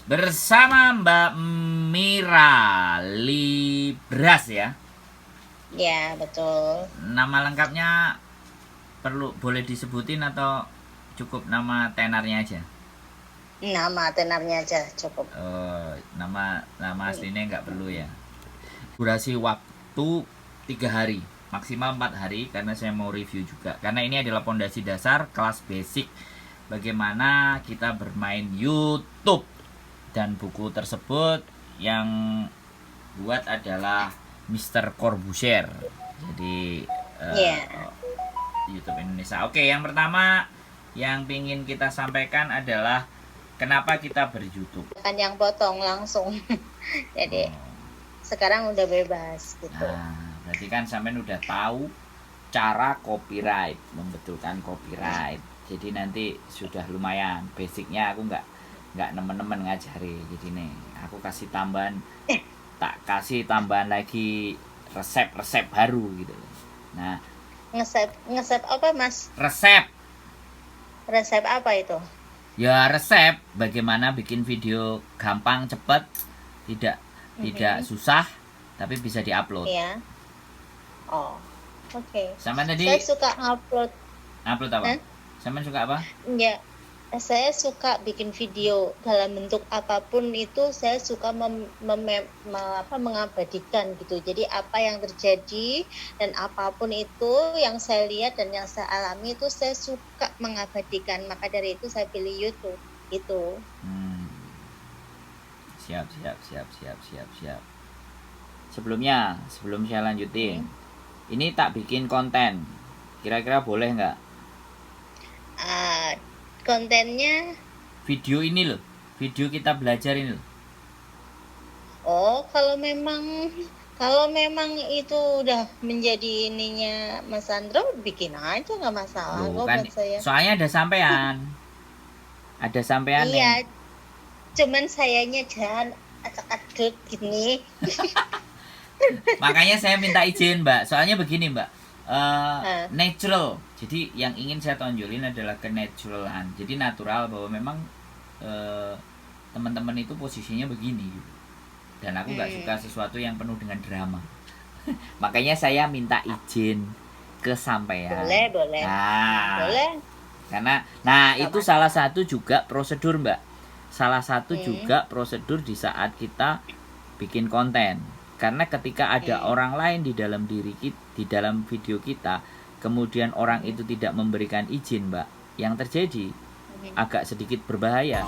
bersama Mbak Mira Libras ya. Ya, betul. Nama lengkapnya boleh disebutin atau cukup nama tenarnya aja? Nama tenarnya aja cukup. Nama aslinya nggak perlu ya. Durasi waktu 3 hari, maksimal 4 hari karena saya mau review juga. Karena ini adalah pondasi dasar kelas basic bagaimana kita bermain YouTube, dan buku tersebut yang buat adalah Mr. Corbusier. Jadi YouTube Indonesia. Oke, yang pertama yang ingin kita sampaikan adalah kenapa kita ber-YouTube. Kan yang potong langsung. Jadi sekarang udah bebas gitu. Nah, berarti kan sampean udah tahu cara copyright, membetulkan copyright. Jadi nanti sudah lumayan basicnya. Aku nggak nemen-nemen ngajari. Jadi nih aku kasih tambahan, tak kasih tambahan lagi resep-resep baru gitu. Nah, ngesep apa Mas? Resep apa itu? Ya resep bagaimana bikin video gampang, cepat, tidak susah, tapi bisa diupload. Iya. Oh, oke. Sama tadi. Saya suka upload. Upload apa? Sama suka apa? Ya, saya suka bikin video dalam bentuk apapun itu. Saya suka mengabadikan gitu. Jadi apa yang terjadi dan apapun itu yang saya lihat dan yang saya alami itu saya suka mengabadikan. Maka dari itu saya pilih YouTube gitu. Siap. Sebelum saya lanjutin, ini tak bikin konten. Kira-kira boleh nggak? Kontennya video ini loh, video kita belajar ini loh. Oh, kalau memang itu udah menjadi ininya Mas Andro, bikin aja nggak masalah kok Kan, buat saya. Soalnya ada sampean. Iya, cuman sayanya jangan acak-acak gini. Makanya saya minta izin Mbak, soalnya begini Mbak, natural. Jadi yang ingin saya tonjolin adalah kenaturalan. Jadi natural bahwa memang teman-teman itu posisinya begini gitu. Dan aku nggak suka sesuatu yang penuh dengan drama. Makanya saya minta izin ke sampean. Boleh. Boleh. Karena itu salah satu juga prosedur Mbak. Salah satu juga prosedur di saat kita bikin konten. Karena ketika ada orang lain di dalam di dalam video kita, kemudian orang itu tidak memberikan izin Mbak, yang terjadi agak sedikit berbahaya.